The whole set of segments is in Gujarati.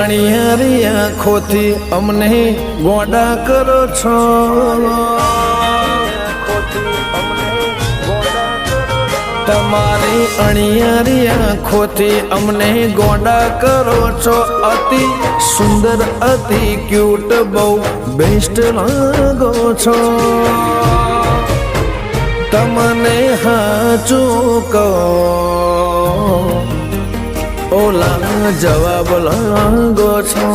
અણિયારી આંખોથી અમને ગોડા કરો છો, તમારી અણિયારી આંખોથી અમને ગોડા કરો છો. અતિ સુંદર અતિ ક્યુટ બહુ બેસ્ટ લાગો છો. તમને હાચું કહો ઓલા જવાબ લાગો છો.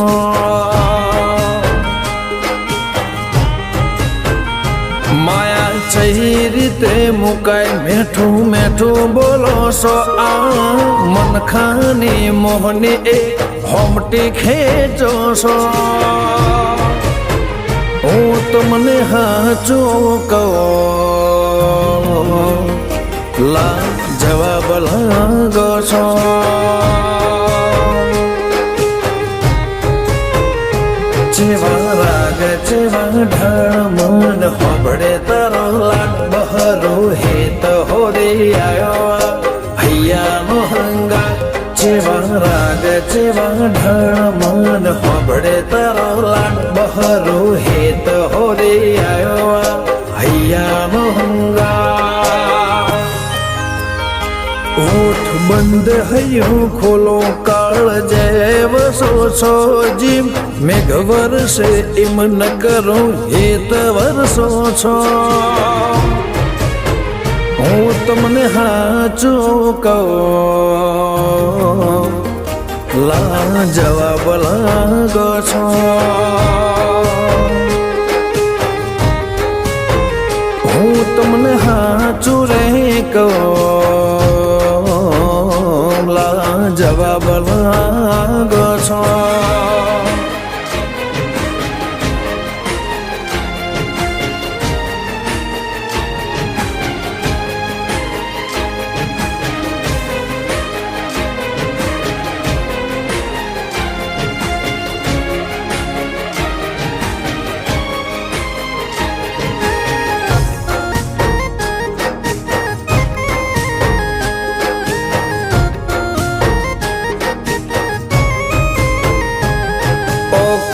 માયા ચહી રીતે મુકાય મીઠું મીઠું બોલો છો. આ મનખાની મોહની એ હોમટી ખેંચો છો. હું તમને હાચું કહું લા જવાબ લાગો છો. જેવા રાગ જેવા ઢળ મન હોબળે તારો લાગ બહરો હેત હોરી આવ્યો હૈયાનો હંગા. જેવા રાગ જેવા ઢળ મન હોબળે તારો લાગ બહરો હેત હોરી આવ્યો હૈયાનો હંગા. ઓઠ બંધ હૈયું ખોલો કાળ જેવ સોછો જીમ મેઘ વર્ષે એમ ન કરો હેત વર્ષો છો. હું તમને હાચું કહું લા જવાબ લાગો છો. હું તમને હાચું રે કહું લા જવાબ લાગો છો.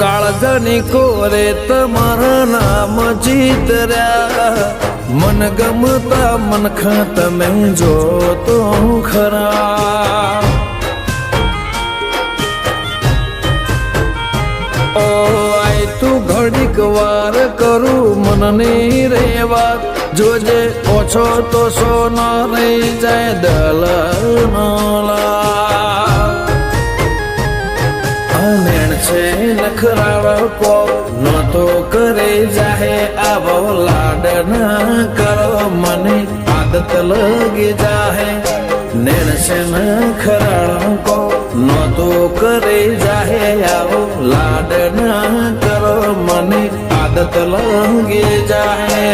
કાળજાની કોરે તમારા નામ જીતર્યા. મન ગમતા મનખા તમે જો તો ખરા. ઓ આય તું ઘડીક વાર કરું મનની રે વાત. જોજે ઓછો તો સોનો રહી જાય દલનો લાગ. મેણ છે નખરાવ કો ન તો કરે જાહે આવો લાડ ના કરો મને આદત લગી જાહે. નેણ છે નખરાવ કો ન તો કરે જાહે આવો લાડ ના કરો મને આદત લગી જાહે.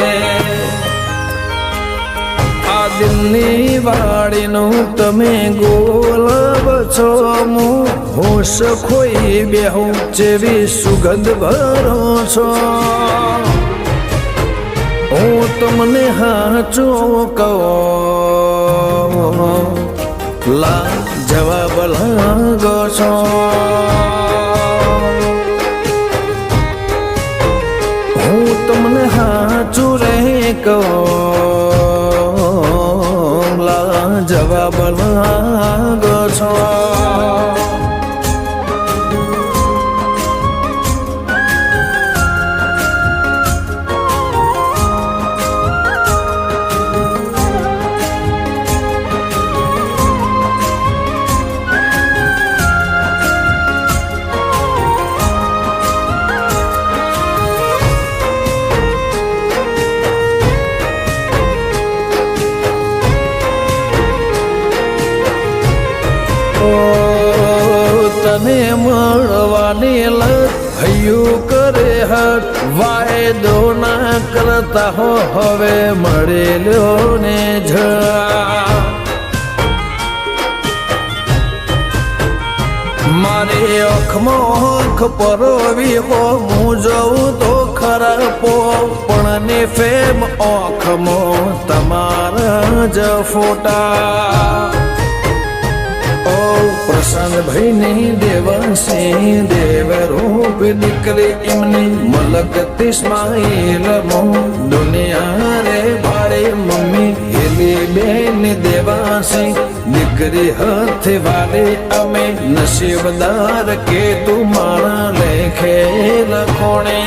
આ દિલની વાડીનું તમે ગોલબ છો. હું હોશ ખોઈ બેહું જેવી સુગંધ ભરો છો. હું તમને હાચું કહું લા જવાબ લાગો છો. હું તમને હાચું રે કહું લા જવાબ લાગો છો. તને મળવાની લત હૈયું કરે હટ. વાયદો ના કરતા હો હવે મળેલો ને ઝ. મારી આંખમાં આંખ પરોવી હો હું જોઉં તો ખરાપો. પણ ને ફેમ આંખમાં તમારા જ ફોટા. ઓ પ્રશાંત ભાઈ ની દેવસિંહ દેવ રૂપ દીકરી એમની મલક ઇસ્માઇલ મો દુનિયા રે ભારે મમ્મી હેલી બેન દેવાસિંહ દીકરી હાથે વાલે અમે નસીબદાર કે તું મારા લેખે લખોણે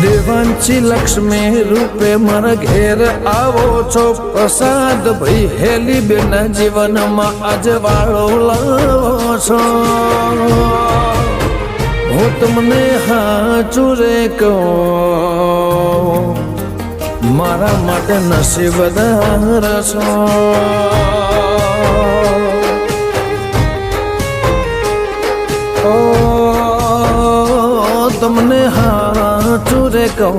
દેવાંશી લક્ષ્મી રૂપે મારા ઘેર આવો છો પ્રસાદ ભાઈ હેલી બેન જીવનમાં અજવાળો લાવો છો હું તમને હાચું રે કહું મારા માટે નસીબદાર છો તમને હાચું રે કહું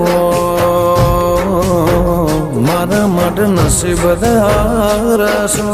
મારા માટે નસીબદાર છો